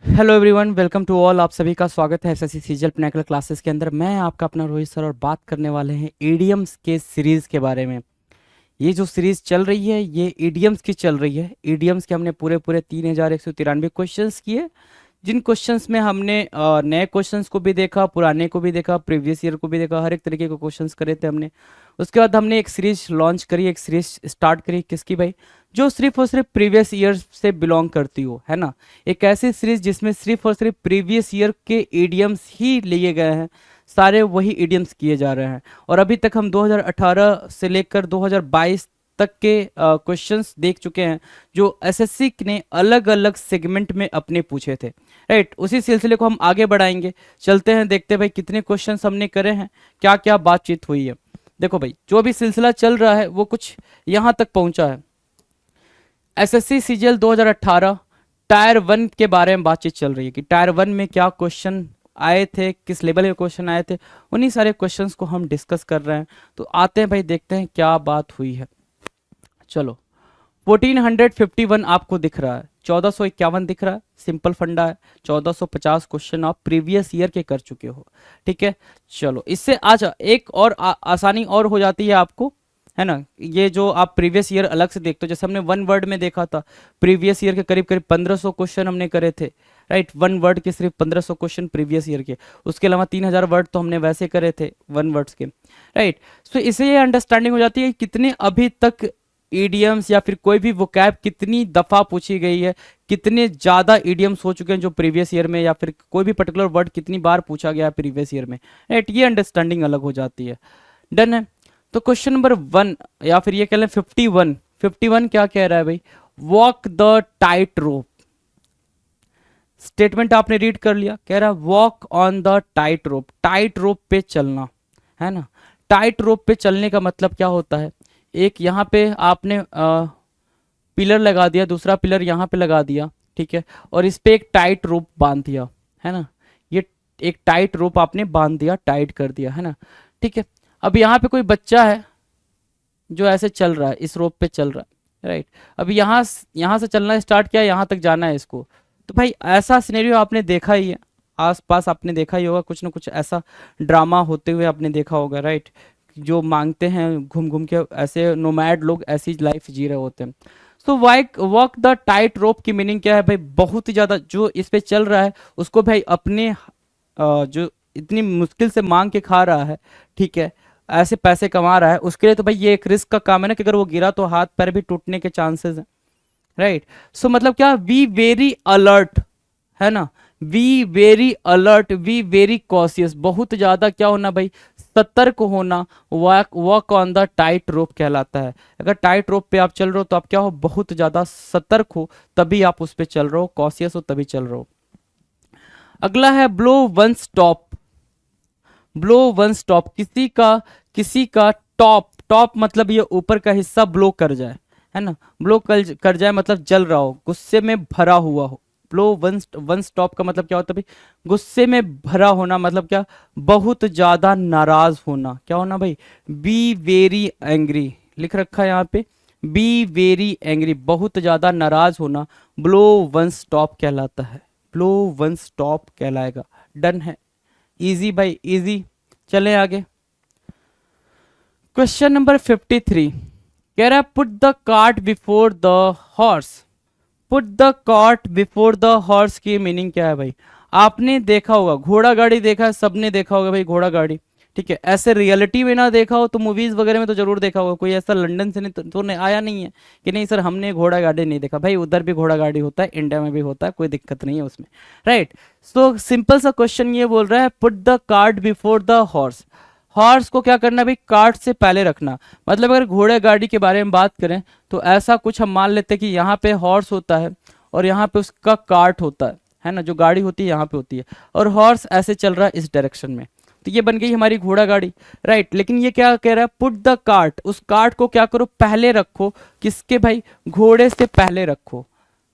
Hello everyone, welcome to all. आप सभी का स्वागत है एसएससी सीजीएल पिनाकल क्लासेस के अंदर। मैं आपका अपना रोहित सर और बात करने वाले हैं ईडियम्स के सीरीज़ के बारे में। ये जो सीरीज़ चल रही है ये ईडियम्स की चल रही है। ईडियम्स के हमने पूरे पूरे 3193 क्वेश्चंस किए, जिन क्वेश्चंस में हमने नए क्वेश्चंस को भी देखा, पुराने को भी देखा, प्रीवियस ईयर को भी देखा, हर एक तरीके के क्वेश्चंस करे थे हमने। उसके बाद हमने एक सीरीज लॉन्च करी, एक सीरीज स्टार्ट करी। किसकी भाई? जो सिर्फ और सिर्फ प्रीवियस ईयर से बिलोंग करती हो, है ना। एक ऐसी सीरीज जिसमें सिर्फ और सिर्फ प्रीवियस ईयर के ईडियम्स ही लिए गए हैं, सारे वही ईडियम्स किए जा रहे हैं। और अभी तक हम 2018 से लेकर 2022 तक के क्वेश्चंस देख चुके हैं, जो एसएससी ने अलग अलग सेगमेंट में अपने पूछे थे। राइट, उसी सिलसिले को हम आगे बढ़ाएंगे। चलते हैं, देखते हैं भाई कितने क्वेश्चंस हमने करे हैं, क्या क्या बातचीत हुई है। देखो भाई, जो भी सिलसिला चल रहा है वो कुछ यहाँ तक पहुंचा है। एसएससी सीजीएल 2018 टायर 1 के बारे में बातचीत चल रही है कि टायर 1 में क्या क्वेश्चन आए थे, किस लेवल के क्वेश्चन आए थे। उन्हीं सारे क्वेश्चंस को हम डिस्कस कर रहे हैं। तो आते हैं भाई, देखते हैं क्या बात हुई है। चलो, 1451 आपको दिख रहा है, 1451 दिख रहा है। सिंपल फंडा है, 1450 क्वेश्चन आप प्रीवियस ईयर के कर चुके हो। ठीक है, चलो इससे आज एक और आसानी और हो जाती है आपको, है ना। ये जो आप प्रीवियस ईयर अलग से देखते हो, जैसे हमने वन वर्ड में देखा था, प्रीवियस ईयर के करीब करीब 1500 क्वेश्चन हमने करे थे। राइट, वन वर्ड के सिर्फ 1500 क्वेश्चन प्रीवियस ईयर के। उसके अलावा 3000 वर्ड तो हमने वैसे करे थे वन वर्ड्स के। राइट, सो इससे ये अंडरस्टैंडिंग हो जाती है कि कितने अभी तक ईडियम्स या फिर कोई भी वोकैब कितनी दफ़ा पूछी गई है, कितने ज़्यादा ईडियम्स हो चुके हैं जो प्रीवियस ईयर में, या फिर कोई भी पर्टिकुलर वर्ड कितनी बार पूछा गया है प्रीवियस ईयर में। राइट, ये अंडरस्टैंडिंग अलग हो जाती है। डन है। तो क्वेश्चन नंबर 1 या फिर ये कह लें 51 क्या कह रहा है भाई? Walk the tight rope. Statement आपने रीड कर लिया, कह रहा है walk on the tight rope. Tight रोप पे चलना, है ना। टाइट रोप पे चलने का मतलब क्या होता है? एक यहाँ पे आपने पिलर लगा दिया, दूसरा पिलर यहाँ पे लगा दिया, ठीक है, और इस पे एक टाइट रोप बांध दिया, है ना। ये एक टाइट रोप आपने बांध दिया, टाइट कर दिया, है ना। ठीक है, अब यहाँ पे कोई बच्चा है जो ऐसे चल रहा है, इस रोप पे चल रहा है। राइट, अभी यहाँ से चलना स्टार्ट किया, यहाँ तक जाना है इसको। तो भाई ऐसा सिनेरियो आपने देखा ही है, आसपास आपने देखा ही होगा, कुछ ना कुछ ऐसा ड्रामा होते हुए आपने देखा होगा। राइट, जो मांगते हैं घूम घूम के, ऐसे नोमैड लोग ऐसी लाइफ जी रहे होते हैं। सो वॉक द टाइट रोप की मीनिंग क्या है भाई? बहुत ही ज्यादा जो इस पे चल रहा है उसको भाई अपने जो इतनी मुश्किल से मांग के खा रहा है, ठीक है, ऐसे पैसे कमा रहा है, उसके लिए तो भाई ये एक रिस्क का काम है ना, कि अगर वो गिरा तो हाथ पैर भी टूटने के चांसेस हैं। राइट, सो मतलब क्या, वी वेरी अलर्ट, है ना। We very alert, we very cautious, बहुत ज्यादा क्या होना भाई? सतर्क होना। Walk on the tight rope कहलाता है। अगर टाइट रोप पे आप चल रहे हो तो आप क्या हो? बहुत ज्यादा सतर्क हो, तभी आप उस पे चल रहे हो, कॉशियस हो तभी चल रहे हो। अगला है blow one stop. Blow one stop, किसी का टॉप, टॉप मतलब ये ऊपर का हिस्सा ब्लो कर जाए, है ना। ब्लो कर जाए मतलब जल रहा हो, गुस्से में भरा हुआ हो। ब्लो वन स्टॉप का मतलब क्या होता है भाई? गुस्से में भरा होना, मतलब क्या? बहुत ज्यादा नाराज होना। क्या होना भाई? बी वेरी एंग्री, लिख रखा है यहाँ पे, बी वेरी एंग्री, बहुत ज्यादा नाराज होना ब्लो वन स्टॉप कहलाता है। ब्लो वन स्टॉप कहलाएगा। डन है, इजी भाई, इजी। चलें आगे। क्वेश्चन नंबर 53 कह रहा है put the cart before the horse. Put the cart before the horse की मीनिंग क्या है भाई? आपने देखा होगा, घोड़ा गाड़ी देखा है, सबने देखा होगा भाई घोड़ा गाड़ी। ठीक है, ऐसे रियलिटी में ना देखा हो तो मूवीज वगैरह में तो जरूर देखा होगा। कोई ऐसा लंदन से नहीं तो नहीं आया नहीं है कि नहीं सर हमने घोड़ा गाड़ी नहीं देखा। भाई उधर भी घोड़ा गाड़ी होता है, इंडिया में भी होता है, कोई दिक्कत नहीं है उसमें। राइट, सो सिंपल सा क्वेश्चन ये बोल रहा है put the cart before the horse. Horse को क्या करना भाई? कार्ट से पहले रखना। मतलब अगर घोड़े गाड़ी के बारे में बात करें तो ऐसा कुछ हम मान लेते हैं कि यहाँ पे हॉर्स होता है और यहाँ पे उसका कार्ट होता है ना, जो गाड़ी होती है यहाँ पे होती है, और हॉर्स ऐसे चल रहा है इस डायरेक्शन में, तो ये बन गई हमारी घोड़ा गाड़ी। राइट, लेकिन ये क्या कह रहा है? पुट द कार्ट, उस कार्ट को क्या करो? पहले रखो। किसके भाई? घोड़े से पहले रखो,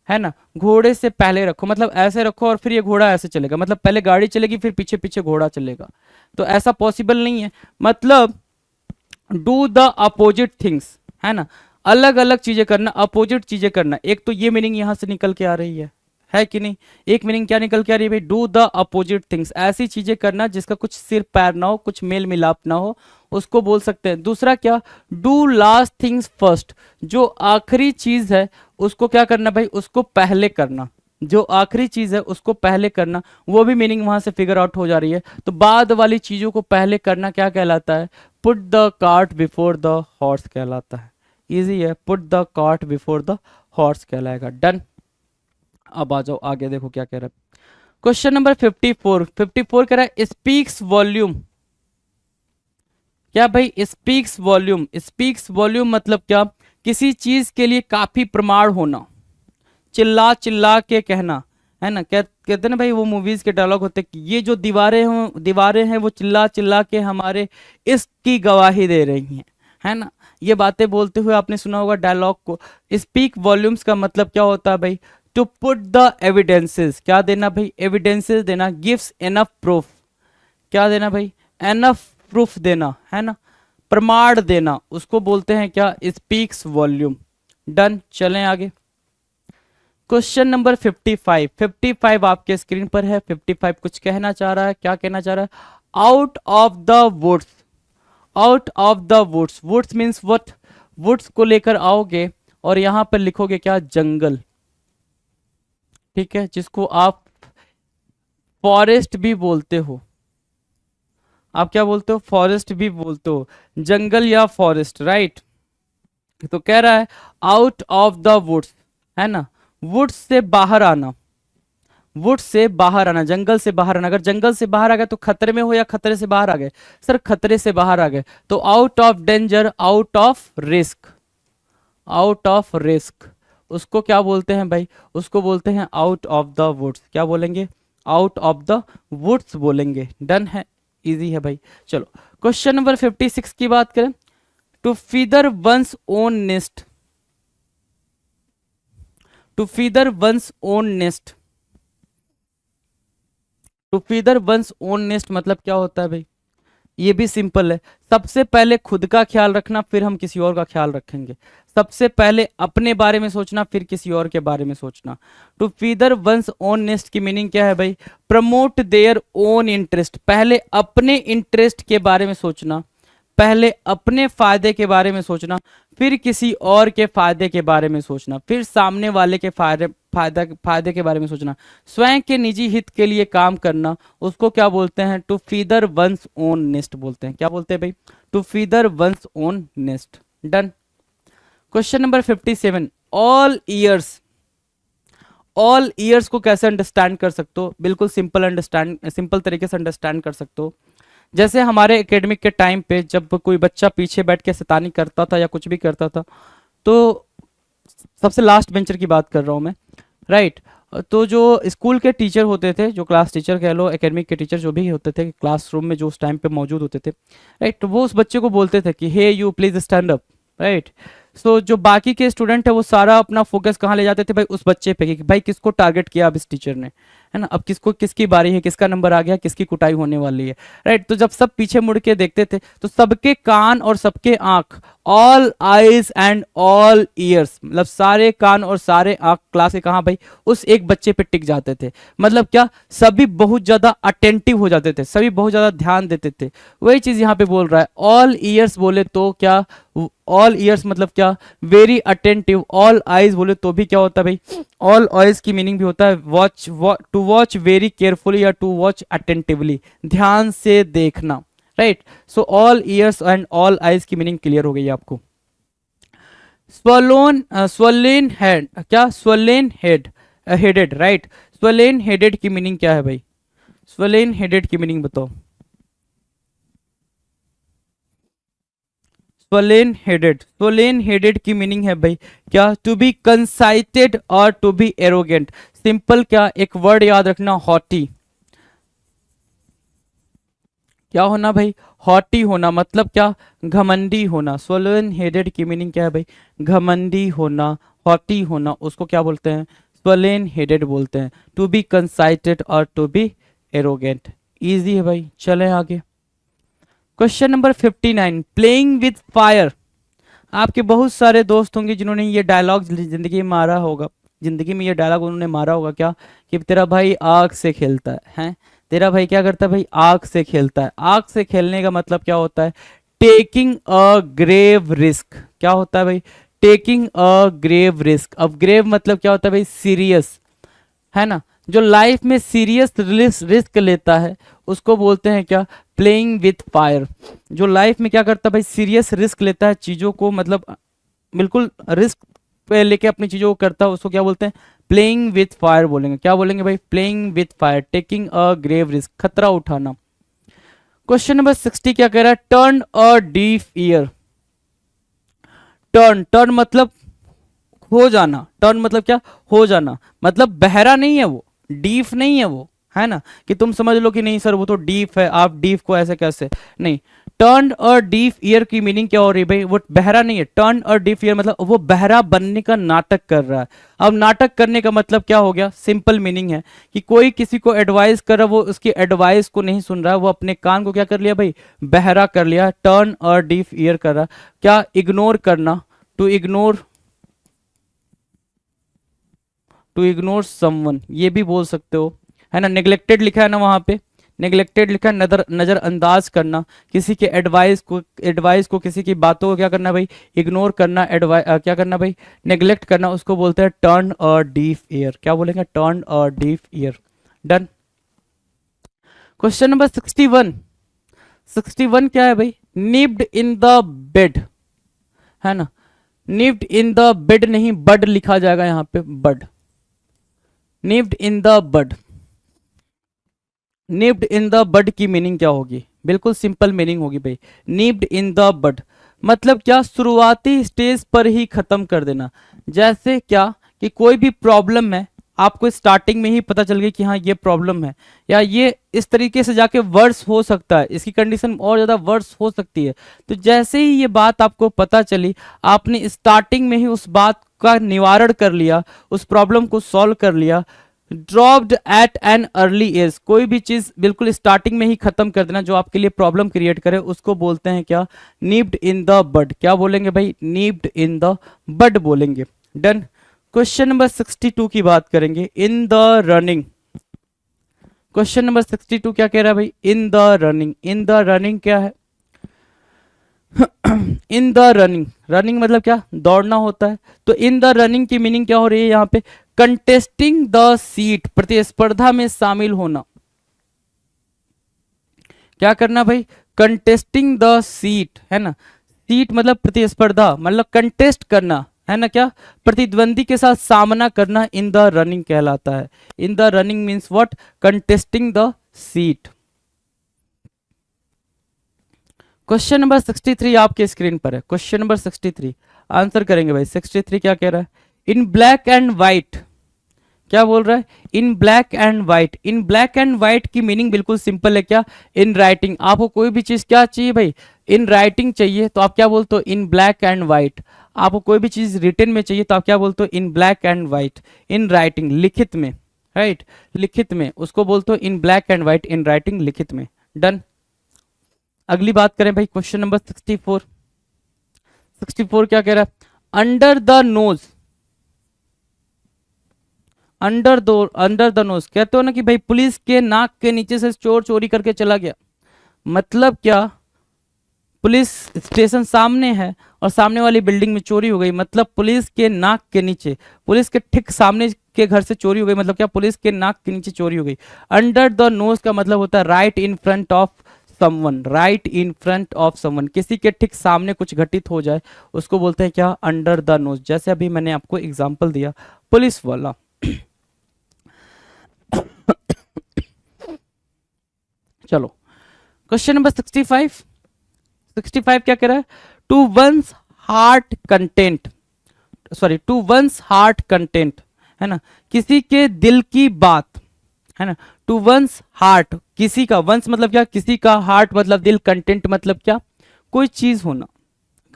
है ना। घोड़े से पहले रखो मतलब ऐसे रखो और फिर ये घोड़ा ऐसे चलेगा, मतलब पहले गाड़ी चलेगी फिर पीछे पीछे घोड़ा चलेगा, तो ऐसा पॉसिबल नहीं है। मतलब डू द अपोजिट थिंग्स, है ना, अलग अलग चीजें करना, अपोजिट चीजें करना। एक तो ये मीनिंग यहां से निकल के आ रही है है कि नहीं। एक मीनिंग क्या निकल के आ रही है भाई, डू द अपोजिट थिंग्स, ऐसी चीजें करना जिसका कुछ सिर पैर ना हो, कुछ मेल मिलाप ना हो, उसको बोल सकते हैं। दूसरा क्या, डू लास्ट थिंग्स फर्स्ट, जो आखिरी चीज है उसको क्या करना भाई, उसको पहले करना, जो आखिरी चीज है उसको पहले करना, वो भी मीनिंग वहां से फिगर आउट हो जा रही है। तो बाद वाली चीजों को पहले करना क्या कहलाता है, put the cart before the horse कहलाता है। इजी है, put the cart before the horse कहलाएगा। डन। अब आ जाओ आगे, देखो क्या कह रहा है। क्वेश्चन नंबर 54, 54 कह रहा है स्पीक्स वॉल्यूम। क्या भाई, स्पीक्स वॉल्यूम, स्पीक्स वॉल्यूम मतलब क्या, किसी चीज के लिए काफी प्रमाण होना, चिल्ला चिल्ला के कहना, है ना। कहते हैं ना भाई, वो मूवीज के डायलॉग होते हैं कि ये जो दीवारें हैं वो चिल्ला चिल्ला के हमारे इसकी गवाही दे रही हैं, है ना। ये बातें बोलते हुए आपने सुना होगा डायलॉग को। स्पीक वॉल्यूम्स का मतलब क्या होता है भाई, टू पुट द एविडेंसेस, क्या देना भाई, एविडेंसेस देना, गिव्स एनफ प्रूफ, क्या देना भाई, एनफ प्रूफ देना, है ना, प्रमाण देना, उसको बोलते हैं क्या, स्पीक्स वॉल्यूम। डन, चलें आगे। क्वेश्चन नंबर 55, 55 आपके स्क्रीन पर है। 55 कुछ कहना चाह रहा है, क्या कहना चाह रहा है, out of the woods, out of the woods, woods means what, woods को लेकर आओगे और यहां पर लिखोगे क्या, जंगल, ठीक है, जिसको आप फॉरेस्ट भी बोलते हो। आप क्या बोलते हो, फॉरेस्ट भी बोलते हो, जंगल या फॉरेस्ट, राइट। तो कह रहा है आउट ऑफ द वुड्स, है ना, वुड्स से बाहर आना, वुड से बाहर आना, जंगल से बाहर आना। अगर जंगल से बाहर आ गए तो खतरे में हो या खतरे से बाहर आ गए, सर खतरे से बाहर आ गए, तो out of danger, out of risk, out of risk, उसको क्या बोलते हैं भाई, उसको बोलते हैं आउट ऑफ द वुड्स। क्या बोलेंगे, आउट ऑफ द वुड्स बोलेंगे। डन है, इजी है भाई। चलो क्वेश्चन नंबर 56 की बात करें, to feather one's own nest, to feather one's own nest, to feather one's own nest मतलब क्या होता है भाई, ये भी सिंपल है। सबसे पहले खुद का ख्याल रखना, फिर हम किसी और का ख्याल रखेंगे। सबसे पहले अपने बारे में सोचना, फिर किसी और के बारे में सोचना। To feather one's own nest की मीनिंग क्या है भाई, प्रमोट देयर ओन इंटरेस्ट, पहले अपने इंटरेस्ट के बारे में सोचना, पहले अपने फायदे के बारे में सोचना, फिर किसी और के फायदे के बारे में सोचना, फिर सामने वाले के फायदे के बारे में सोचना, स्वयं के निजी हित के लिए काम करना, उसको क्या बोलते हैं, to feather one's own nest बोलते हैं। क्या बोलते हैं भाई, to feather one's own nest. Done. Question number 57, all ears, all ears को कैसे अंडरस्टैंड कर सकते हो, बिल्कुल सिंपल तरीके से अंडरस्टैंड कर सकते हो। जैसे हमारे एकेडमिक के टाइम पे जब कोई बच्चा पीछे बैठ के शैतानी करता था या कुछ भी करता था, तो सबसे लास्ट बेंचर की बात कर रहा हूँ मैं, राइट। तो जो स्कूल के टीचर होते थे, जो क्लास टीचर कह लो, एकेडमिक के टीचर जो भी होते थे क्लासरूम में, जो उस टाइम पे मौजूद होते थे, राइट, तो वो उस बच्चे को बोलते थे कि hey you please stand up, right. So जो बाकी के स्टूडेंट है वो सारा अपना फोकस कहाँ ले जाते थे भाई, उस बच्चे पे, कि भाई किसको टारगेट किया अब इस टीचर ने, है ना, अब किसको, किसकी बारी है, किसका नंबर आ गया, किसकी कुटाई होने वाली है, राइट। तो जब सब पीछे मुड़ के देखते थे तो सबके कान और सबके आंख, all eyes and all years, मतलब सारे कान और सारे आंख क्लास के कहाँ भाई, उस एक बच्चे पे टिक जाते थे। मतलब क्या, सभी बहुत ज्यादा अटेंटिव हो जाते थे, सभी बहुत ज्यादा ध्यान देते थे। वही चीज यहाँ पे बोल रहा है, ऑल ईयर्स बोले तो क्या, ऑल ईयर्स मतलब क्या, वेरी अटेंटिव। ऑल आईज बोले तो भी क्या होता है भाई, ऑल आईज की मीनिंग भी होता है watch, to watch very carefully या टू वॉच अटेंटिवली, ध्यान से देखना, right. So all ears and all eyes की मीनिंग क्लियर हो गई आपको। स्वलोन, स्वलेन हेड, क्या, swollen head, headed, right. Swollen headed की मीनिंग क्या है भाई, स्वलेन हेडेड की मीनिंग बताओ। स्वलेन हेडेड, स्वलेन हेडेड की मीनिंग है भाई क्या, टू बी कंसाइटेड और टू बी एरोगेंट। सिंपल, क्या, एक वर्ड याद रखना, हॉटी, क्या होना भाई, हॉटी होना, मतलब क्या, घमंडी होना। स्वलेन हेडेड की मीनिंग क्या है भाई, घमंडी होना, हॉटी होना, उसको क्या बोलते हैं, स्वलेन हेडेड बोलते हैं। टू बी कंसाइटेड और टू बी एरोगेंट, इजी है भाई। चलें आगे। Question number 59, playing with fire. आपके बहुत सारे दोस्त होंगे जिन्होंने ये डायलॉग जिंदगी में मारा होगा, जिंदगी में ये डायलॉग उन्होंने मारा होगा क्या, कि तेरा भाई आग से खेलता है, हैं? तेरा भाई क्या करता है भाई, आग से खेलता है। आग से खेलने का मतलब क्या होता है, टेकिंग अ ग्रेव रिस्क। क्या होता है भाई, टेकिंग अ ग्रेव रिस्क। अब ग्रेव मतलब क्या होता है भाई, सीरियस, है ना? जो लाइफ में सीरियस रिस्क लेता है उसको बोलते हैं क्या, प्लेइंग विथ फायर। जो लाइफ में क्या करता है भाई, सीरियस रिस्क लेता है चीजों को, मतलब बिल्कुल रिस्क पे लेके अपनी चीजों को करता है, उसको क्या बोलते हैं, प्लेइंग विथ फायर बोलेंगे। क्या बोलेंगे भाई, playing with fire, taking a grave risk, खतरा उठाना। क्वेश्चन नंबर 60 क्या कह रहा है, turn a deaf ear. Turn, turn मतलब हो जाना। टर्न मतलब क्या, हो जाना, मतलब बहरा नहीं है वो, डीफ नहीं है वो, है ना? कि तुम समझ लो कि नहीं सर वो तो डीफ है, आप डीफ को ऐसे कैसे, नहीं। टर्न और डीफ ईयर की मीनिंग क्या हो रही है भाई, वो बहरा नहीं है। टर्न और डीफ ईयर मतलब वो बहरा बनने का नाटक कर रहा है। अब नाटक करने का मतलब क्या हो गया, सिंपल मीनिंग है कि कोई किसी को एडवाइस कर रहा है, वो उसकी एडवाइस को नहीं सुन रहा है, वो अपने कान को क्या कर लिया भाई, बहरा कर लिया। टर्न और डीफ ईयर कर रहा, क्या, इग्नोर करना, to ignore, to ignore someone, ये भी बोल सकते हो, है ना? नेग्लेक्टेड लिखा है ना वहां पे, नेग्लेक्टेड लिखा है, नजरअंदाज करना, किसी के एडवाइस को किसी की बातों को क्या करना भाई, इग्नोर करना, क्या करना भाई, नेग्लेक्ट करना, उसको बोलते हैं टर्न अ डीफ ईयर। क्या बोलेंगे, turn a deaf year. Done. Question number 61, 61 क्या है भाई, निप्ड इन द बेड, है ना? निप्ड इन द बेड नहीं, बड लिखा जाएगा यहाँ पे, bud, nipped in the bud. Nipped in the bud की मीनिंग क्या होगी, बिल्कुल सिंपल मीनिंग होगी भाई, निप्ड इन द बड मतलब क्या, शुरुआती स्टेज पर ही खत्म कर देना। जैसे क्या, कि कोई भी प्रॉब्लम है, आपको स्टार्टिंग में ही पता चल गई कि हाँ ये प्रॉब्लम है, या ये इस तरीके से जाके वर्स हो सकता है, इसकी कंडीशन और ज़्यादा वर्स हो सकती है। तो जैसे ही ये बात आपको पता चली, आपने स्टार्टिंग में ही उस बात का निवारण कर लिया, उस प्रॉब्लम को सॉल्व कर लिया। Dropped at an early age, कोई भी चीज बिल्कुल स्टार्टिंग में ही खत्म कर देना जो आपके लिए प्रॉब्लम क्रिएट करे, उसको बोलते हैं क्या, नीप्ड इन द बड। क्या बोलेंगे भाई, नीप्ड इन द बड बोलेंगे। डन। क्वेश्चन नंबर 62 की बात करेंगे, in the running. Question number 62 क्या कह रहा है भाई, in the running. In the running क्या है, इन द रनिंग, रनिंग मतलब क्या, दौड़ना होता है। तो इन द रनिंग की मीनिंग क्या हो रही है यहाँ पे, कंटेस्टिंग द सीट, प्रतिस्पर्धा में शामिल होना। क्या करना भाई, कंटेस्टिंग द सीट, है ना? सीट मतलब प्रतिस्पर्धा, मतलब कंटेस्ट करना, है ना? क्या, प्रतिद्वंदी के साथ सामना करना, इन द रनिंग कहलाता है। In the running means what, contesting the seat. Question number 63 आपके स्क्रीन पर है, क्वेश्चन नंबर 63 आंसर करेंगे भाई। 63 क्या कह रहा है, इन ब्लैक एंड व्हाइट। क्या बोल रहा है, in black and white. In black and white की मीनिंग बिल्कुल सिंपल है, क्या, इन राइटिंग। आपको कोई भी चीज क्या चाहिए भाई, इन राइटिंग चाहिए, तो आप क्या बोलते हो, इन ब्लैक एंड व्हाइट। आपको कोई भी चीज रिटन में चाहिए तो आप क्या बोलते हो, in black and white. In writing, लिखित में, राइट, लिखित में, उसको बोलते हो in black and white, in writing, लिखित में। डन। अगली बात करें भाई, क्वेश्चन नंबर 64। 64 क्या कह रहा है, under the nose. Under the nose कहते हो ना कि भाई पुलिस के नाक के नीचे से चोर चोरी करके चला गया। मतलब क्या, पुलिस स्टेशन सामने है और सामने वाली बिल्डिंग में चोरी हो गई, मतलब पुलिस के नाक के नीचे, पुलिस के ठीक सामने के घर से चोरी हो गई, मतलब क्या, पुलिस के नाक के नीचे चोरी हो गई। अंडर द नोज का मतलब होता है right in front of someone, right in front of someone, किसी के ठीक सामने कुछ घटित हो जाए उसको बोलते हैं क्या, अंडर द नोज। जैसे अभी मैंने आपको एग्जांपल दिया पुलिस वाला। चलो क्वेश्चन नंबर 65। 65 क्या कह रहा है, to one's heart content, sorry, to one's heart content, है ना, किसी के दिल की बात, है ना। टू वंस हार्ट, किसी का, वंस मतलब क्या, किसी का, हार्ट मतलब दिल, कंटेंट मतलब क्या, कोई चीज होना।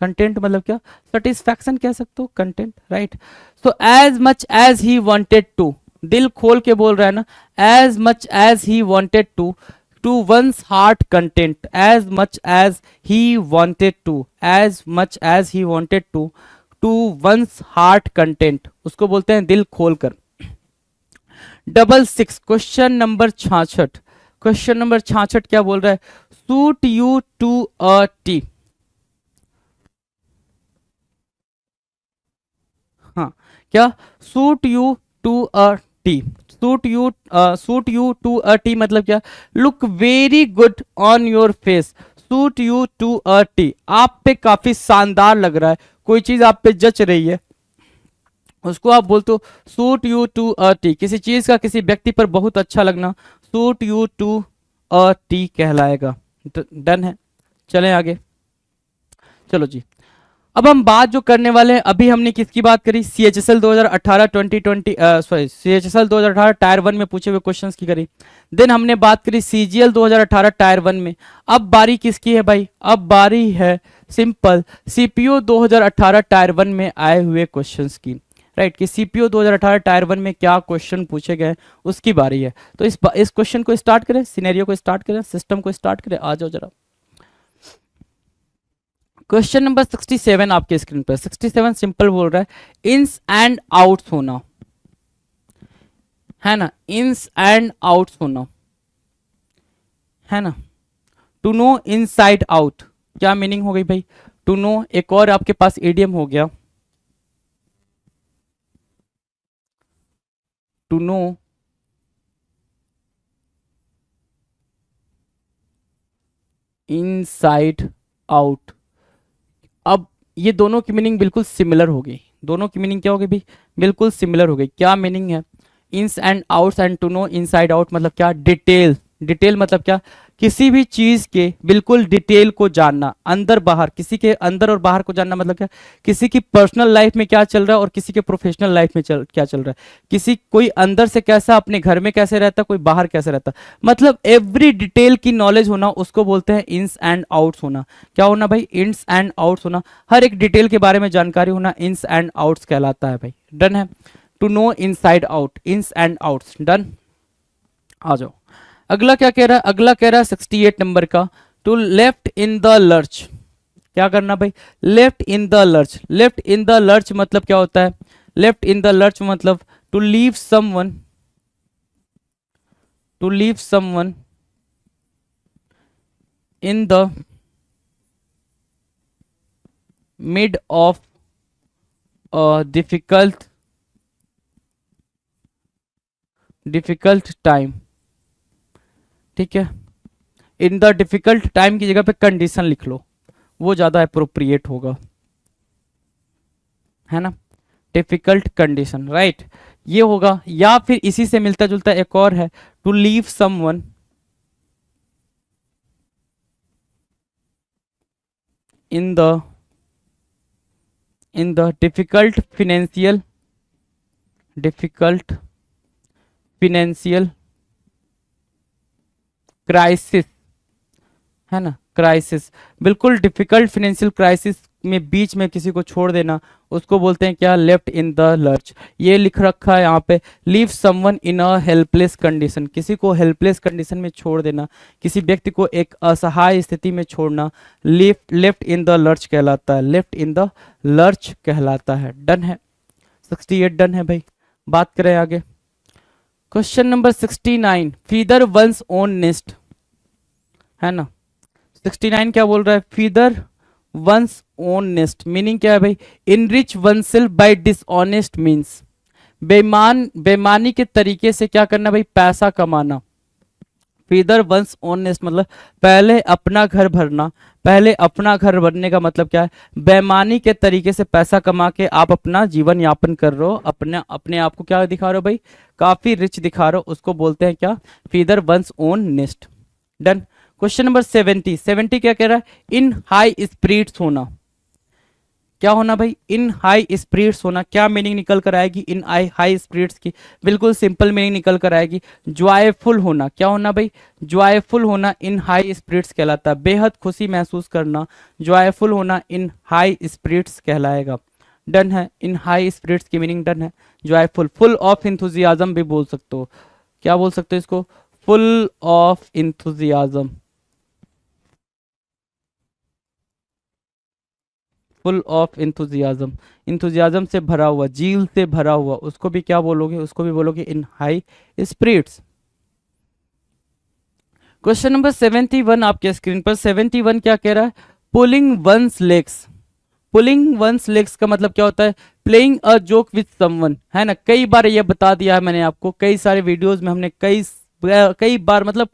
कंटेंट मतलब क्या, सेटिस्फैक्शन कह सकते हो, content, right. So as much as he wanted to, दिल खोल के बोल रहा है ना, as much as he wanted to, to one's heart content, as much as he wanted to, as much as he wanted to, to one's heart content, उसको बोलते हैं दिल खोलकर। 66 क्वेश्चन नंबर 66, क्वेश्चन नंबर 66 क्या बोल रहा है? Suit you to a T. हाँ, क्या? Suit you to a T, suit you to a T मतलब क्या? Look very good on your face, suit you to a T, आप पे काफी शानदार लग रहा है, कोई चीज आप पे जच रही है, उसको आप बोलते हो suit you to a T. किसी चीज का किसी व्यक्ति पर बहुत अच्छा लगना suit you to a T कहलाएगा। डन है, चलें आगे। चलो जी, अब हम बात जो करने वाले हैं, अभी हमने किसकी बात करी? CHSL 2018 2020 सॉरी CHSL 2018 टायर 1 में पूछे हुए क्वेश्चंस की करी। देन हमने बात करी CGL 2018 टायर 1 में। अब बारी किसकी है भाई? अब बारी है सिंपल CPO 2018 टायर 1 में आए हुए क्वेश्चंस की, राइट? कि CPO 2018 टायर 1 में क्या क्वेश्चन पूछे गए उसकी बारी है। तो इस क्वेश्चन को स्टार्ट करें, सिनेरियो को स्टार्ट करें, सिस्टम को स्टार्ट करें। आ जाओ जरा। क्वेश्चन नंबर 67 आपके स्क्रीन पर। 67 सिंपल बोल रहा है इन्स एंड आउट्स होना, है ना? इन्स एंड आउट्स होना, है ना? टू नो इनसाइड आउट, क्या मीनिंग हो गई भाई? टू नो, एक और आपके पास इडियम हो गया, टू नो इनसाइड आउट। अब ये दोनों की मीनिंग बिल्कुल सिमिलर हो गई। दोनों की मीनिंग क्या हो गई भाई? बिल्कुल सिमिलर हो गई। क्या मीनिंग है? Ins and outs and to know inside out मतलब क्या? डिटेल। डिटेल मतलब क्या? किसी भी चीज के बिल्कुल डिटेल को जानना, अंदर बाहर, किसी के अंदर और बाहर को जानना मतलब क्या? किसी की पर्सनल लाइफ में क्या चल रहा है और किसी के प्रोफेशनल लाइफ में क्या चल रहा है, किसी कोई अंदर से कैसा, अपने घर में कैसे रहता, कोई बाहर कैसे रहता, मतलब एवरी डिटेल की नॉलेज होना, उसको बोलते हैं इन्स एंड आउट्स होना। क्या होना भाई? इन्स एंड आउट्स होना, हर एक डिटेल के बारे में जानकारी होना इन्स एंड आउट्स कहलाता है भाई। डन है? To know inside out, ins and outs. Done. आ जाओ, अगला क्या कह रहा है? अगला कह रहा है 68 नंबर का, to left in the lurch. क्या करना भाई? Left in the lurch. Left in the lurch मतलब क्या होता है? लेफ्ट इन द लर्च मतलब to leave someone, to leave someone in the mid of difficult difficult time. ठीक है, इन द डिफिकल्ट टाइम की जगह पे कंडीशन लिख लो, वो ज्यादा अप्रोप्रिएट होगा, है ना? Difficult condition, right? ये होगा। या फिर इसी से मिलता जुलता एक और है, to leave someone in the difficult difficult financial crisis, है ना? क्राइसिस, बिल्कुल डिफिकल्ट फाइनेंशियल क्राइसिस में बीच में किसी को छोड़ देना, उसको बोलते हैं क्या? Left in the lurch. ये लिख रखा है यहाँ पे, लीव समवन इन अ हेल्पलेस कंडीशन, किसी को हेल्पलेस कंडीशन में छोड़ देना, किसी व्यक्ति को एक असहाय स्थिति में छोड़ना, left left in the lurch कहलाता है, लेफ्ट इन द लर्च कहलाता है। डन है? 68 डन है भाई। बात करें आगे। Question number 69, feather one's own nest, है ना? 69 क्या बोल रहा है? Feather one's own nest, meaning क्या है भाई? Enrich oneself by dishonest means, बेईमानी के तरीके से क्या करना भाई? पैसा कमाना। फीदर वंस ओन नेस्ट मतलब पहले अपना घर भरना। पहले अपना घर भरने का मतलब क्या है? बेईमानी के तरीके से पैसा कमा के आप अपना जीवन यापन कर रहे हो, अपने अपने आप को क्या दिखा रहे हो भाई? काफी रिच दिखा रहे हो, उसको बोलते हैं क्या? Feather one's own nest. Done. Question number 70, 70 क्या कह रहा है? इन हाई स्पिरिट्स होना। क्या होना भाई? इन हाई स्पिरिट्स होना। क्या मीनिंग निकल कर आएगी इन हाई स्पिरिट्स की? बिल्कुल सिंपल मीनिंग निकल कर आएगी, जॉयफुल होना। क्या होना भाई? जॉयफुल होना इन हाई स्पिरिट्स कहलाता है, बेहद खुशी महसूस करना, जॉयफुल होना इन हाई स्पिरिट्स कहलाएगा। डन है? इन हाई स्पिरिट्स की मीनिंग डन है, जॉयफुल। फुल ऑफ इंथुजियाज्म भी बोल सकते हो। क्या बोल सकते हो इसको? Full of enthusiasm. Full of enthusiasm, enthusiasm से भरा हुआ, जील से भरा हुआ, उसको भी क्या बोलोगे, उसको भी बोलोगे in high spirits. Question number 71 आपके स्क्रीन पर। 71 क्या कह रहा है, pulling one's legs. Pulling one's legs का मतलब क्या होता है, playing a joke with someone, है ना। कई बार ये बता दिया है मैंने आपको, कई सारे वीडियोस में हमने कई बार, मतलब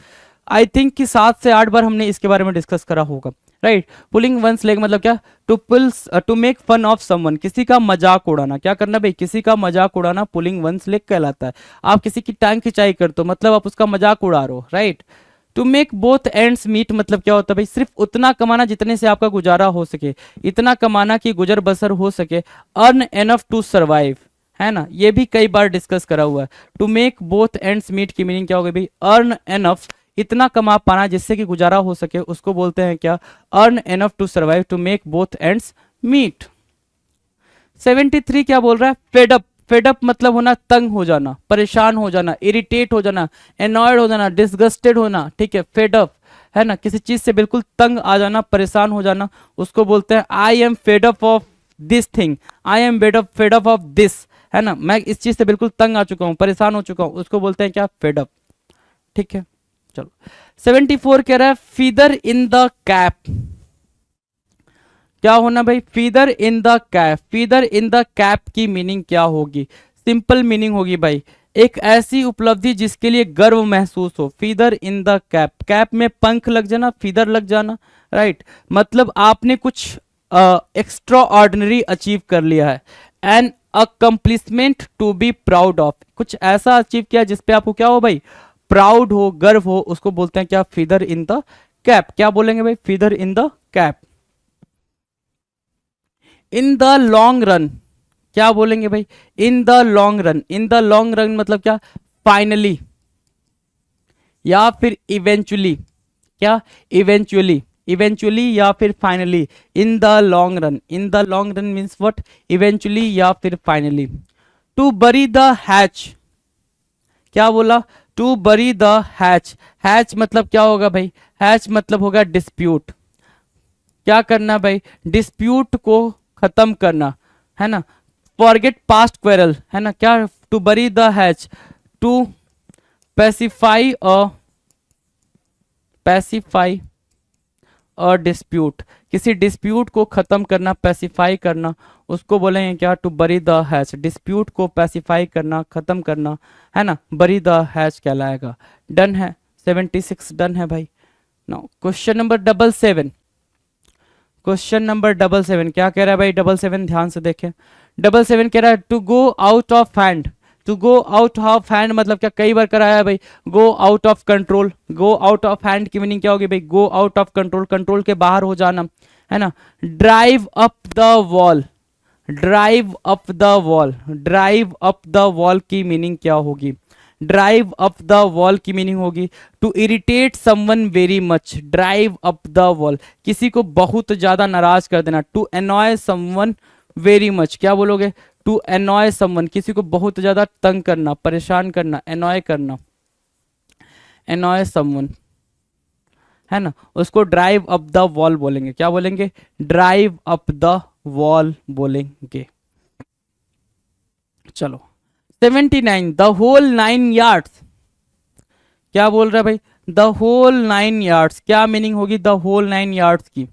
आई थिंक कि 7 से 8 बार हमने इसके बारे में डिस्कस करा होगा, राइट। पुलिंग वंस लेग मतलब क्या, to make fun of someone, किसी का मजाक उड़ाना। क्या करना भाई, किसी का मजाक उड़ाना पुलिंग वंस लेग कहलाता है। आप किसी की टांग खिंचाई करते हो, मतलब आप उसका मजाक उड़ा रहे हो, right. To make both ends meet मतलब क्या होता है भाई, सिर्फ उतना कमाना जितने से आपका गुजारा हो सके, इतना कमाना कि गुजर बसर हो सके। अर्न एनफ टू सर्वाइव, है ना, ये भी कई बार डिस्कस करा हुआ है। To make both ends meet की मीनिंग क्या होगी भाई, अर्न एनफ, इतना कमा पाना जिससे कि गुजारा हो सके, उसको बोलते हैं क्या, earn enough to survive, to make both ends meet. 73 क्या बोल रहा है, फेडअप। फेडअप मतलब होना, तंग हो जाना, परेशान हो जाना, इरिटेट हो जाना, एनॉयड हो जाना, डिसगस्टेड होना, ठीक है, फेडअप, है ना, किसी चीज से बिल्कुल तंग आ जाना, परेशान हो जाना, उसको बोलते हैं I am fed up of this thing, I am fed up of this, है ना, मैं इस चीज से बिल्कुल तंग आ चुका हूँ, परेशान हो चुका हूँ, उसको बोलते हैं क्या, फेड अप, ठीक है। चलो 74 कह रहा है फीदर इन द कैप। क्या होना भाई, feather in the cap. Feather in the cap की मीनिंग क्या होगी, सिंपल मीनिंग होगी भाई, एक ऐसी उपलब्धि जिसके लिए गर्व महसूस हो। Feather in the cap, cap में पंख लग जाना, फीदर लग जाना, राइट। मतलब आपने कुछ एक्स्ट्रा ऑर्डिनरी अचीव कर लिया है। An accomplishment to be proud of, कुछ ऐसा अचीव किया जिसपे आपको क्या हो भाई, प्राउड हो, गर्व हो, उसको बोलते हैं क्या, फीदर इन द कैप। क्या बोलेंगे भाई, feather in the cap. In the long run, क्या बोलेंगे भाई, इन the long run. In the long run मतलब क्या, फाइनली या फिर इवेंचुअली, क्या, इवेंचुअली, इवेंचुअली या फिर finally, in the long run. In the long run means what, eventually या फिर finally. To bury the hatch, क्या बोला, to bury the hatch. Hatch मतलब क्या होगा भाई, हैच मतलब होगा डिस्प्यूट। क्या करना भाई, डिस्प्यूट को खत्म करना, है ना। फॉरगेट पास्ट क्वेरल, है ना, क्या, to bury the hatch, to pacify pacify a dispute, किसी डिस्प्यूट को खत्म करना, पैसिफाई करना, उसको बोलेंगे क्या, to bury the hatch. Dispute को पैसिफाई करना, खत्म करना, है ना, बरी द हैच कहलाएगा। डन है, 76 डन है भाई। Now question number 77। Question number 77 क्या कह रहा है भाई, 77 ध्यान से देखें। 77 कह रहा है to go out of hand. To go out of hand मतलब क्या, कई बार कराया है भाई, go out of control. Go out of hand की मीनिंग क्या होगी भाई, go out of control, control के बाहर हो जाना, है ना। Drive up the wall, drive up the wall, drive up the wall की मीनिंग क्या होगी, ड्राइव अप द वॉल की मीनिंग होगी to irritate someone very much. Drive up the wall, किसी को बहुत ज्यादा नाराज कर देना। To annoy someone very much, क्या बोलोगे, टू एनॉय समवन, किसी को बहुत ज्यादा तंग करना, परेशान करना, एनॉय करना, एनॉय समवन, है ना, उसको ड्राइव अप द वॉल बोलेंगे। क्या बोलेंगे, ड्राइव अप द वॉल बोलेंगे। चलो 79 द होल 9 यार्ड्स। क्या बोल रहा है भाई, द होल 9 यार्ड्स, क्या मीनिंग होगी द होल 9 यार्ड्स की,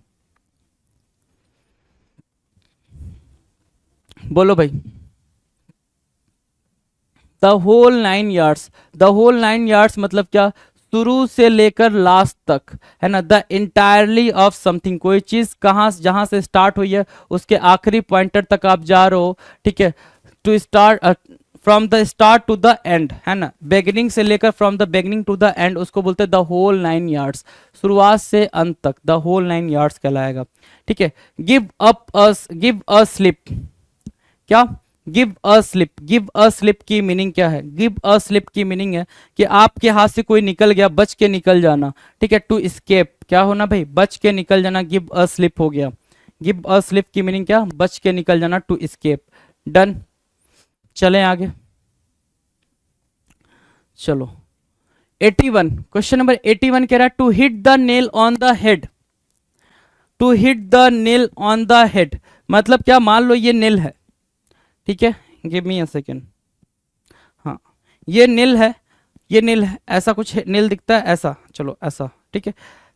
बोलो भाई। The whole 9 yards, the whole 9 yards मतलब क्या, शुरू से लेकर लास्ट तक, है ना। द इंटायरली ऑफ समथिंग, कोई चीज कहाँ जहां से स्टार्ट हुई है उसके आखिरी पॉइंटर तक आप जा रहे हो, ठीक है। To start from the start to the end, है ना, बिगिनिंग से लेकर from the beginning to the end, उसको बोलते हैं द होल 9 यार्ड्स, शुरुआत से अंत तक द होल 9 यार्ड्स कहलाएगा, ठीक है। गिव अ स्लिप, क्या, give a slip. Give a slip की मीनिंग क्या है, गिव अ स्लिप की मीनिंग है कि आपके हाथ से कोई निकल गया, बच के निकल जाना, ठीक है। टू स्केप, क्या होना भाई, बच के निकल जाना, गिव अ स्लिप हो गया। गिव अ स्लिप की मीनिंग क्या, बच के निकल जाना, टू स्केप। डन, चलें आगे। चलो 81, क्वेश्चन नंबर 81 कह रहा है to hit the nail on the head. To hit the nail on the head, मतलब क्या, मान लो ये नील है, ठीक है, गिव मी अ सेकेंड, हाँ ये नील है, ये नील है, ऐसा कुछ नील दिखता है, ऐसा, चलो ऐसा, ठीक है,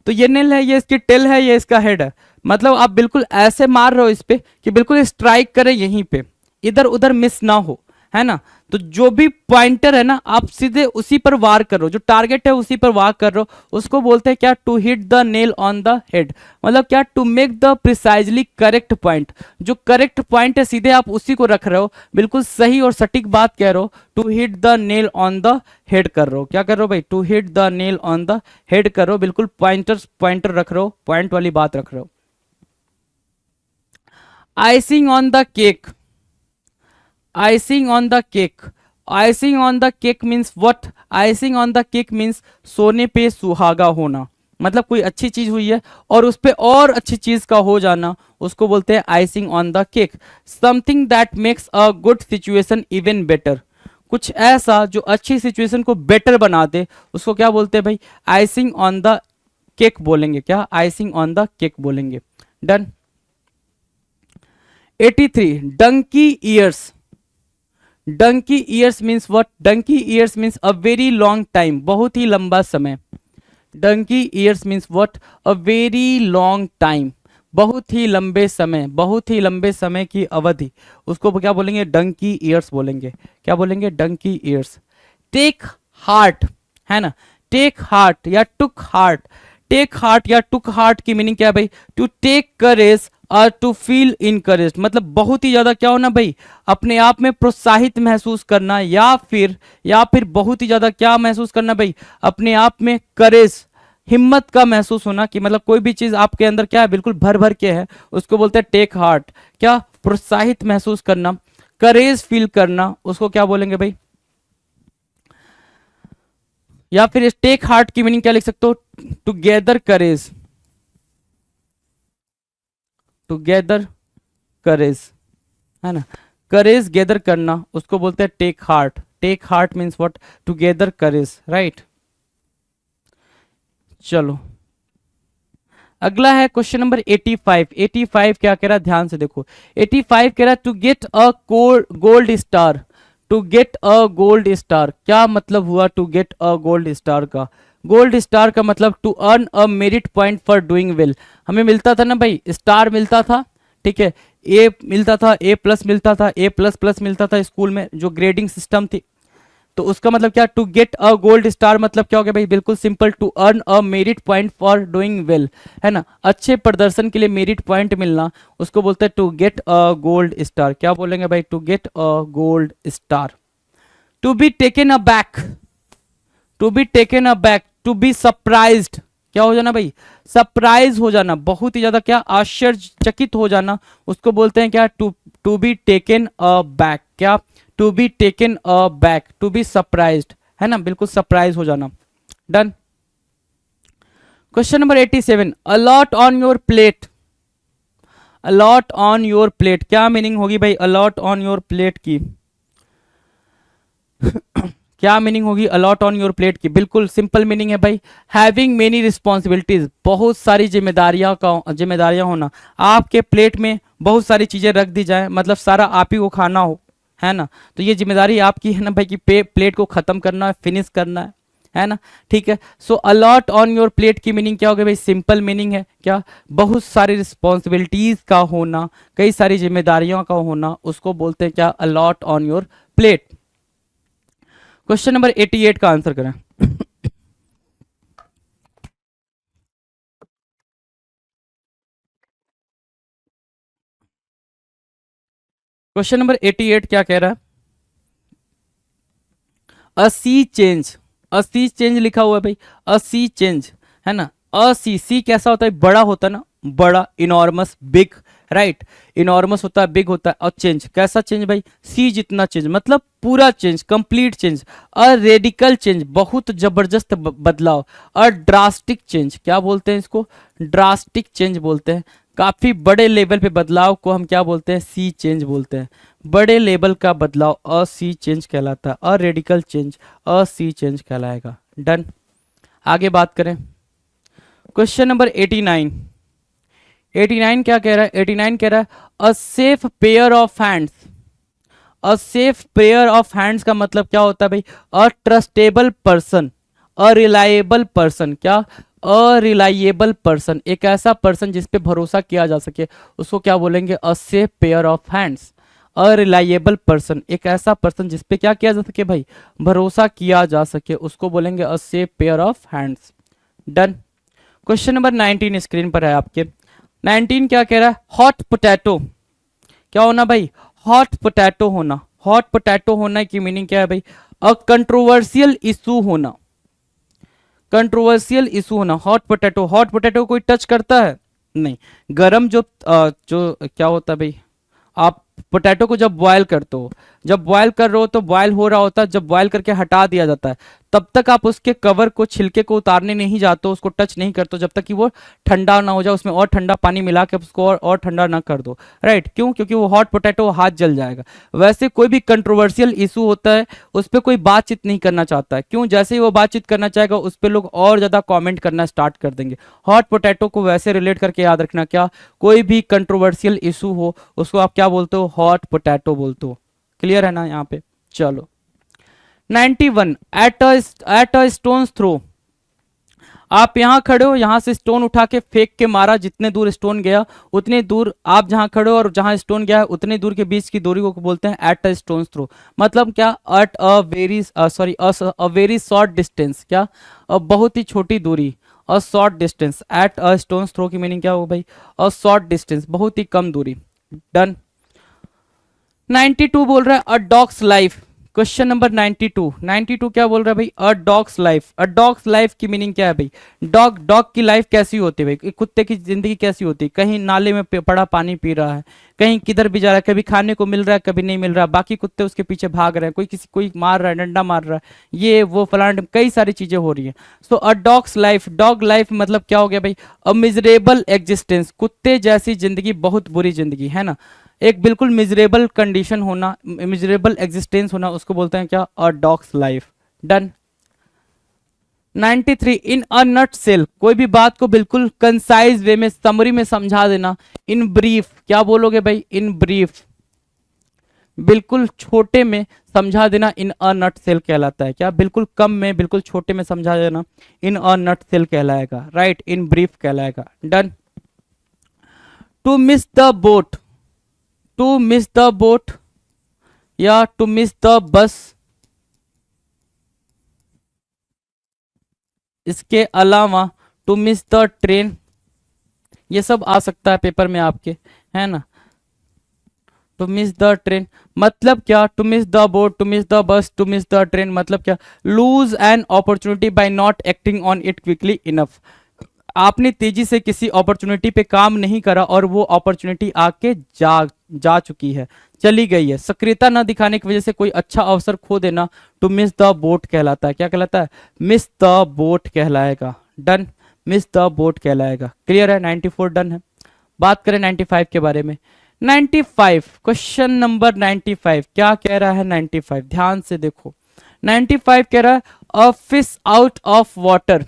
तो ये नील है, ये इसकी टेल है, ये इसका हेड है, मतलब आप बिल्कुल ऐसे मार रहे हो इस पे कि बिल्कुल स्ट्राइक करे यहीं पे, इधर उधर मिस ना हो, है ना। तो जो भी पॉइंटर है ना, आप सीधे उसी पर वार कर रहे हो, जो टारगेट है उसी पर वार कर रहे हो, उसको बोलते हैं क्या, to hit the nail on the head, मतलब क्या, to make the precisely correct point, जो करेक्ट पॉइंट है सीधे आप उसी को रख रहे हो, बिल्कुल सही और सटीक बात कह रहे हो, to hit the nail on the head कर रहे हो, क्या कर रहे हो भाई, to hit the nail on the head कर रहे हो, बिल्कुल पॉइंटर रख रहे हो, पॉइंट वाली बात रख रहे हो। Icing on the cake, icing on the cake, icing on the cake means what, icing on the cake means सोने पे सुहागा होना, मतलब कोई अच्छी चीज हुई है और उस पे और अच्छी चीज का हो जाना, उसको बोलते हैं icing on the cake. Something that makes a good situation even better, कुछ ऐसा जो अच्छी सिचुएशन को बेटर बना दे, उसको क्या बोलते हैं भाई, आइसिंग ऑन द केक बोलेंगे, क्या, आइसिंग ऑन द केक बोलेंगे। Done. 83 donkey years, donkey years means what, donkey years means a very long time, बहुत ही लंबा समय, donkey years means what, a very long time, बहुत ही लंबे समय, बहुत ही लंबे समय की अवधि, उसको क्या बोलेंगे, डंकी ईयर्स बोलेंगे, क्या बोलेंगे, डंकी ईयर्स। टेक हार्ट, है ना, टेक हार्ट या टुक हार्ट, टेक हार्ट या टुक हार्ट की मीनिंग क्या है भाई, टू टेक करेज और टू फील इनकरेज, मतलब बहुत ही ज्यादा क्या होना भाई, अपने आप में प्रोत्साहित महसूस करना, या फिर बहुत ही ज्यादा क्या महसूस करना भाई, अपने आप में करेज, हिम्मत का महसूस होना, कि मतलब कोई भी चीज आपके अंदर क्या है, बिल्कुल भर भर के है, उसको बोलते हैं टेक हार्ट, क्या, प्रोत्साहित महसूस करना, करेज फील करना, उसको क्या बोलेंगे भाई। या फिर टेक हार्ट की मीनिंग क्या लिख सकते हो, टुगेदर करेज, टुगेदर करेज, है ना, करेज गैदर करना, उसको बोलते हैं take heart, take heart means what, to gather courage, right. चलो अगला है क्वेश्चन नंबर 85। 85 क्या कह रहा है, ध्यान से देखो, 85 कह रहा है to get a gold star, to get a gold star, क्या मतलब हुआ to get a gold star का, गोल्ड स्टार का मतलब to earn a merit point for doing well, हमें मिलता था ना भाई, स्टार मिलता था, ठीक है, ए मिलता था, ए प्लस मिलता था, ए प्लस प्लस मिलता था स्कूल में, जो ग्रेडिंग सिस्टम थी, तो उसका मतलब क्या, to get a gold star मतलब क्या हो गया भाई, बिल्कुल simple, to earn a merit point for doing well, है ना, अच्छे प्रदर्शन के लिए मेरिट पॉइंट मिलना, उसको बोलते हैं to get a gold star, क्या बोलेंगे भाई, to get a gold star. To be taken aback, to be taken aback, to be surprised, क्या हो जाना भाई, सरप्राइज हो जाना, बहुत ही ज्यादा क्या, आश्चर्यचकित हो जाना, उसको बोलते हैं क्या, to be taken aback, क्या, to be taken aback, to be surprised, है ना, बिल्कुल सरप्राइज हो जाना। Done. Question number 87 a lot on your plate, a lot on your plate, क्या मीनिंग होगी भाई, अलॉट ऑन योर प्लेट की क्या मीनिंग होगी, अलॉट ऑन योर प्लेट की, बिल्कुल सिंपल मीनिंग है भाई, हैविंग मेनी रिस्पॉन्सिबिलिटीज, बहुत सारी जिम्मेदारियां होना, आपके प्लेट में बहुत सारी चीजें रख दी जाए, मतलब सारा आप ही को खाना हो, है ना, तो ये जिम्मेदारी आपकी है ना भाई, कि प्लेट को खत्म करना है, फिनिश करना है ना, ठीक है। So a lot on your plate की मीनिंग क्या होगी भाई, सिंपल मीनिंग है क्या, बहुत सारी रिस्पॉन्सिबिलिटीज का होना, कई सारी जिम्मेदारियों का होना, उसको बोलते हैं क्या, allot on your plate. Question number 88 का आंसर करें। क्वेश्चन नंबर 88 क्या कह रहा है, अ sea change, a sea change लिखा हुआ है भाई, अ सी चेंज, है ना, अ सी, सी कैसा होता है, बड़ा होता है ना, बड़ा, इनॉर्मस, बिग, राइट, इनॉर्मस होता है, बिग होता है, और चेंज कैसा चेंज भाई, सी जितना चेंज, मतलब पूरा चेंज, कंप्लीट चेंज, अ रेडिकल चेंज, बहुत जबरदस्त बदलाव, अ ड्रास्टिक चेंज, क्या बोलते हैं इसको, ड्रास्टिक चेंज बोलते हैं, काफी बड़े लेवल पे बदलाव को हम क्या बोलते हैं, सी चेंज बोलते हैं, बड़े लेवल का बदलाव अ सी चेंज कहलाता है, a radical change a sea change कहलाएगा। डन। आगे बात करें, क्वेश्चन नंबर 89। 89 क्या कह रहा है? 89 कह रहा है a safe pair of hands. A safe pair of hands का मतलब क्या होता है भाई? A trustable person, a reliable person. क्या? अ रिलायबल पर्सन, एक ऐसा पर्सन जिस पे भरोसा किया जा सके, उसको क्या बोलेंगे? अ safe pair of hands. A reliable person, एक ऐसा पर्सन जिस पे क्या किया जा सके भाई? भरोसा किया जा सके, उसको बोलेंगे अ safe pair of hands. Done. Question number 19 screen पर है आपके। 19 क्या कह रहा है? Hot potato. क्या होना भाई? हॉट पोटैटो होना। हॉट पोटैटो होना की मीनिंग क्या है भाई? अ कंट्रोवर्शियल इशू होना। कंट्रोवर्शियल इशू होना। हॉट पोटैटो, हॉट पोटैटो कोई टच करता है? नहीं। गरम जो जो क्या होता है भाई? आप पोटैटो को जब बॉयल करते हो, जब बॉयल कर रहे हो तो बॉयल हो रहा होता है, जब बॉयल करके हटा दिया जाता है तब तक आप उसके कवर को, छिलके को उतारने नहीं जाते हो, उसको टच नहीं करते हो जब तक कि वो ठंडा ना हो जाए, उसमें और ठंडा पानी मिला के उसको और ठंडा ना कर दो। राइट? क्यों? क्योंकि वो हॉट पोटैटो हाथ जल जाएगा। वैसे कोई भी कंट्रोवर्शियल इशू होता है उस पर कोई बातचीत नहीं करना चाहता है। क्यों? जैसे ही वो बातचीत करना चाहेगा उस पर लोग और ज्यादा कॉमेंट करना स्टार्ट कर देंगे। हॉट पोटैटो को वैसे रिलेट करके याद रखना, क्या कोई भी कंट्रोवर्शियल इशू हो उसको आप क्या बोलते हो? हॉट पोटैटो बोलते हो। क्लियर है ना यहाँ पे? चलो। 91 एट अ स्टोन्स थ्रो। आप यहां खड़े हो, यहां से स्टोन उठा के फेंक के मारा, जितने दूर स्टोन गया उतने दूर आप जहां खड़े हो और जहां स्टोन गया है उतने दूर के बीच की दूरी को बोलते हैं एट अ स्टोन्स थ्रो। मतलब क्या? At a very sorry a very short distance. क्या? बहुत ही छोटी दूरी। A short distance at a stone's throw की मीनिंग क्या हो भाई? अ शॉर्ट डिस्टेंस, बहुत ही कम दूरी। डन। 92 बोल रहा है अ डॉग्स लाइफ। Question number 92। 92 क्या बोल रहा है भाई? अ डॉग्स लाइफ। अ डॉग्स लाइफ की मीनिंग क्या है भाई? डॉग, डॉग की लाइफ कैसी होती है भाई? एक कुत्ते की जिंदगी कैसी होती है? कहीं नाले में पड़ा पानी पी रहा है, कहीं किधर भी जा रहा है, कभी खाने को मिल रहा है, कभी नहीं मिल रहा, बाकी कुत्ते उसके पीछे भाग रहे हैं, कोई किसी कोई मार रहा है, डंडा मार रहा है, ये वो फलान, कई सारी चीजें हो रही है। सो अ डॉग्स लाइफ, डॉग लाइफ मतलब क्या हो गया भाई? अ मिजरेबल एग्जिस्टेंस, कुत्ते जैसी जिंदगी, बहुत बुरी जिंदगी है ना, एक बिल्कुल मिजरेबल कंडीशन होना, मिजरेबल एग्जिस्टेंस होना, उसको बोलते हैं क्या? अ dogs life. Done. 93 in a nut cell, कोई भी बात को बिल्कुल कंसाइज वे में, समरी में समझा देना। इन ब्रीफ, क्या बोलोगे भाई? इन ब्रीफ, बिल्कुल छोटे में समझा देना, इन अ नट सेल कहलाता है। क्या? बिल्कुल कम में, बिल्कुल छोटे में समझा देना, इन अ नट सेल कहलाएगा। राइट? इन ब्रीफ कहलाएगा। Done. To miss the boat, to miss the boat या टू मिस द बस, इसके अलावा टू मिस द ट्रेन, ये सब आ सकता है पेपर में आपके, है ना? टू मिस द ट्रेन मतलब क्या? To miss the boat, to miss the bus, to miss the train मतलब क्या? Lose an opportunity by not acting on it quickly enough. आपने तेजी से किसी अपॉर्चुनिटी पे काम नहीं करा और वो अपॉर्चुनिटी आके जा जा चुकी है, चली गई है। सक्रियता न दिखाने की वजह से कोई अच्छा अवसर खो देना टू मिस द बोट कहलाता है। क्या कहलाता है? मिस द बोट कहलाएगा। डन। मिस द बोट कहलाएगा। क्लियर है? 94 डन है। बात करें 95 के बारे में। 95 क्वेश्चन नंबर 95 क्या कह रहा है? 95 ध्यान से देखो। 95 कह रहा है a fish out of water.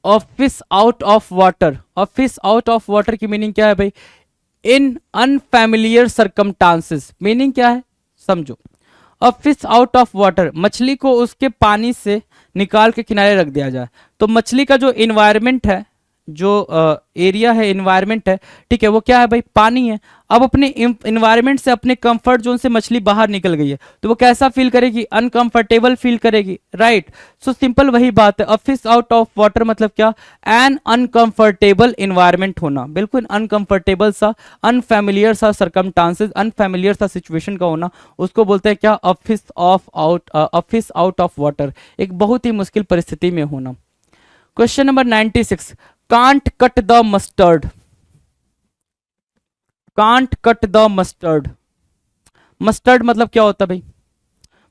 A fish out of water, a fish out of water की मीनिंग क्या है भाई? इन अनफैमिलियर सरकमस्टांसेस, मीनिंग क्या है समझो। A fish out of water, मछली को उसके पानी से निकाल के किनारे रख दिया जाए तो मछली का जो इन्वायरमेंट है, जो एरिया है, इन्वायरमेंट है, ठीक है, वो क्या है भाई? पानी है। अब अपने इन्वायरमेंट से, अपने कंफर्ट जोन से मछली बाहर निकल गई है तो वो कैसा फील करेगी? अनकंफर्टेबल फील करेगी। राइट? सो सिंपल वही बात है। A fish out of water मतलब क्या? एन अनकंफर्टेबल इन्वायरमेंट होना, बिल्कुल अनकंफर्टेबल सा, अनफैमिलियर सा सरकमस्टांसेस, अनफैमिलियर सा सिचुएशन का होना, उसको बोलते हैं क्या? A fish of out, a fish out of water, एक बहुत ही मुश्किल परिस्थिति में होना। Question number 96 can't cut the mustard. Can't cut the mustard, mustard मतलब क्या होता है भाई?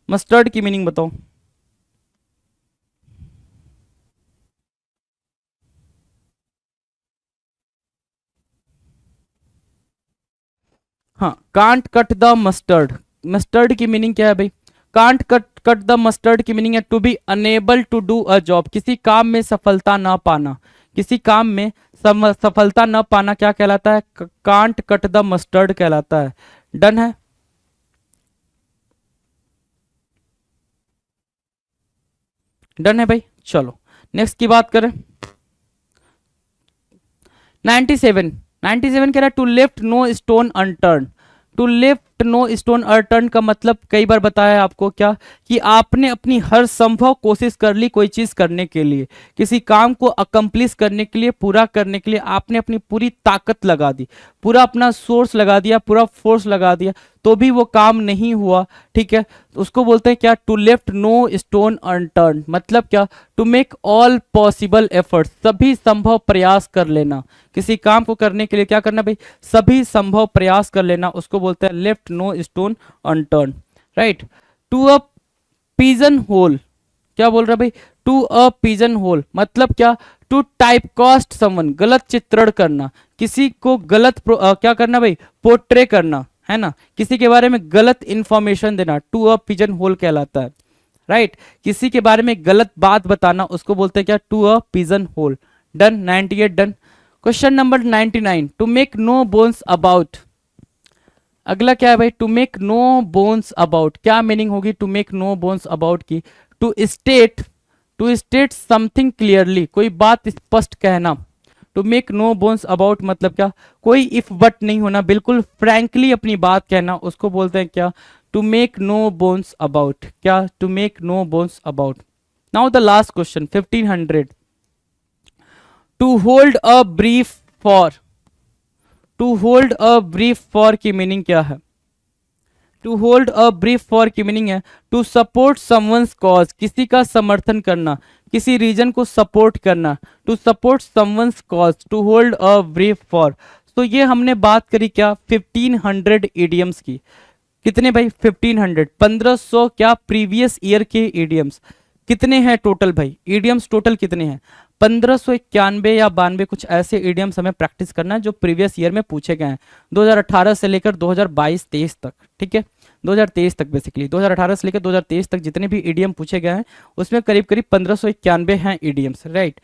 मस्टर्ड की मीनिंग बताओ। हाँ, can't cut the mustard, mustard की मीनिंग क्या है भाई? कांट कट द मस्टर्ड की मीनिंग है to be unable to do a job, किसी काम में सफलता ना पाना, किसी काम में सफलता न पाना क्या कहलाता है? कांट कट द मस्टर्ड कहलाता है। डन है। डन है भाई। चलो नेक्स्ट की बात करें। 97 97 कह रहा है to left no stone unturned. To left no stone unturned का मतलब कई बार बताया है आपको क्या, कि आपने अपनी हर संभव कोशिश कर ली कोई चीज करने के लिए, किसी काम को अकम्प्लिश करने के लिए, पूरा करने के लिए आपने अपनी पूरी ताकत लगा दी, पूरा अपना सोर्स लगा दिया, पूरा फोर्स लगा दिया, तो भी वो काम नहीं हुआ। ठीक है, उसको बोलते हैं क्या? To left no stone unturned. मतलब क्या? To make all possible efforts, सभी संभव प्रयास कर लेना। किसी काम को करने के लिए क्या करना भाई? सभी संभव प्रयास कर लेना, उसको बोलते हैं left no stone unturned. Right. To a pigeon hole, क्या बोल रहा है भाई? टू अ पिजन होल मतलब क्या? टू टाइप कास्ट समवन, गलत चित्रण करना, किसी को गलत क्या करना भाई? पोर्ट्रे करना, है ना, किसी के बारे में गलत इंफॉर्मेशन देना, टू अ पिजन होल कहलाता है। राइट। किसी के बारे में गलत बात बताना, उसको बोलते हैं क्या? To a pigeon hole. Done. 98 done. Question number 99, to make no bones about. अगला क्या है भाई? To make no bones about, क्या मीनिंग होगी to make no bones about की? टू स्टेट समथिंग क्लियरली, कोई बात स्पष्ट कहना। To make no bones about मतलब क्या? कोई इफ बट नहीं होना, बिल्कुल फ्रैंकली अपनी बात कहना, उसको बोलते हैं क्या? To make no bones about. क्या? To make no bones about. Now the last question 1500, to hold a brief for. To hold a brief for की मीनिंग क्या है? To hold a brief for की मीनिंग है to support someone's cause, किसी का समर्थन करना, किसी रीजन को सपोर्ट करना, to support someone's cause, to hold a brief for. तो ये हमने बात करी क्या? 1500 इडियम्स की। कितने भाई? 1500, 1500 क्या प्रीवियस ईयर के इडियम्स। कितने हैं टोटल भाई? इडियम्स टोटल कितने हैं? 1591 या 92 कुछ ऐसे इडियम्स हमें प्रैक्टिस करना है जो प्रीवियस ईयर में पूछे गए हैं, 2018 से लेकर 2022-23 तक। ठीक है, 2023 तक, बेसिकली 2018 से लेकर 2023 तक जितने भी ईडीएम पूछे गए हैं उसमें करीब करीब 1591 हैं ईडीएम्स। राइट।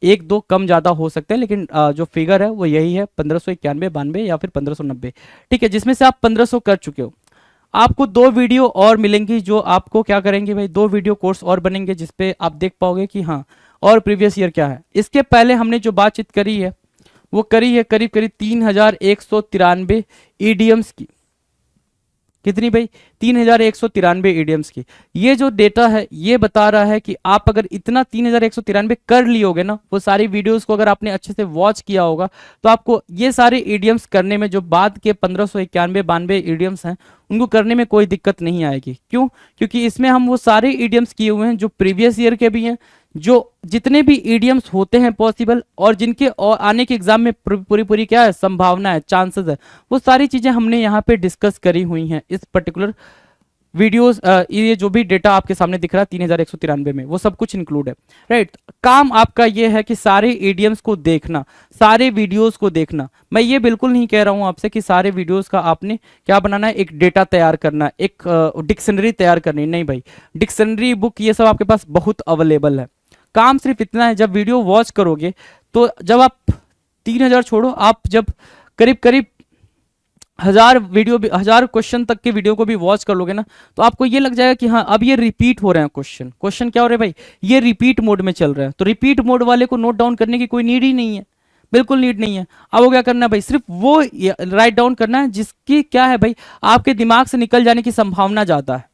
एक दो कम ज़्यादा हो सकते हैं, लेकिन जो फिगर है वो यही है, 1591, 92 या फिर 1590। ठीक है, जिसमें से आप 1500 कर चुके हो। आपको 2 वीडियो और मिलेंगी जो आपको क्या करेंगे भाई? 2 वीडियो कोर्स और बनेंगे जिसपे आप देख पाओगे कि हाँ और प्रीवियस ईयर क्या है। इसके पहले हमने जो बातचीत करी है वो करी है करीब करीब 3193 ईडीएम्स की। कितनी भाई? 3193 ईडीएम्स की। ये जो डेटा है ये बता रहा है कि आप अगर इतना 3193 कर लियोगे ना, वो सारी वीडियोस को अगर आपने अच्छे से वॉच किया होगा, तो आपको ये सारे ईडीएम्स करने में, जो बाद के 1591 92 ईडीएम्स हैं, उनको करने में कोई दिक्कत नहीं आएगी। क्यों? क्योंकि इसमें हम वो सारे ईडीएम्स किए हुए हैं जो प्रीवियस ईयर के भी हैं, जो जितने भी ईडीएम्स होते हैं पॉसिबल, और जिनके और आने के एग्जाम में पूरी पूरी क्या है? संभावना है, चांसेस है, वो सारी चीजें हमने यहाँ पे डिस्कस करी हुई हैं इस पर्टिकुलर वीडियोस। ये जो भी डेटा आपके सामने दिख रहा है 3193 में, वो सब कुछ इंक्लूड है। राइट। काम आपका ये है कि सारे ईडीएम्स को देखना, सारे वीडियोस को देखना। मैं ये बिल्कुल नहीं कह रहा हूं आपसे कि सारे वीडियोस का आपने क्या बनाना है? एक डेटा तैयार करना, एक डिक्शनरी तैयार करनी। नहीं भाई, डिक्शनरी बुक ये सब आपके पास बहुत अवेलेबल है। काम सिर्फ इतना है, जब वीडियो वॉच करोगे तो जब आप 3000 छोड़ो, आप जब करीब करीब 1000 क्वेश्चन तक के वीडियो को भी वॉच कर लोगे ना, तो आपको ये लग जाएगा कि हाँ अब ये रिपीट हो रहे हैं क्वेश्चन क्या हो रहे हैं भाई? ये रिपीट मोड में चल रहे हैं। तो रिपीट मोड वाले को नोट डाउन करने की कोई नीड ही नहीं है, बिल्कुल नीड नहीं है। अब वो क्या करना है भाई? सिर्फ वो राइट डाउन करना है जिसकी क्या है भाई, आपके दिमाग से निकल जाने की संभावना ज्यादा है।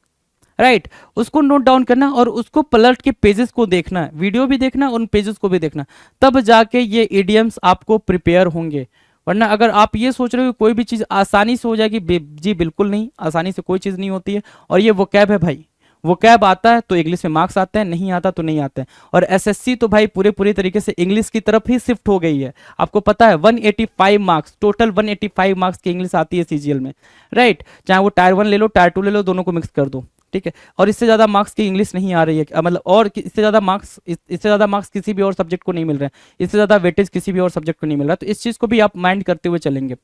राइट। उसको नोट डाउन करना और उसको पलट के पेजेस को देखना है, वीडियो भी देखना है, उन पेजेस को भी देखना, तब जाके ये इडियम्स आपको प्रिपेयर होंगे। वरना अगर आप ये सोच रहे हो कोई भी चीज़ आसानी से हो जाएगी, जी बिल्कुल नहीं, आसानी से कोई चीज़ नहीं होती है। और ये वोकैब है भाई, वोकैब आता है तो इंग्लिश में मार्क्स आते हैं, नहीं आता तो नहीं आते हैं। और एसएससी तो भाई पूरे तरीके से इंग्लिश की तरफ ही शिफ्ट हो गई है। आपको पता है 185 मार्क्स, टोटल 185 मार्क्स की इंग्लिश आती है सीजीएल में। राइट। चाहे वो टायर 1 ले लो, टायर 2 ले लो, दोनों को मिक्स कर दो। ठीक है। और इससे ज़्यादा मार्क्स की इंग्लिश नहीं आ रही है, मतलब और इससे ज़्यादा मार्क्स किसी भी और सब्जेक्ट को नहीं मिल रहे हैं, इससे ज़्यादा वेटेज किसी भी और सब्जेक्ट को नहीं मिल रहा है। तो इस चीज़ को भी आप माइंड करते हुए चलेंगे।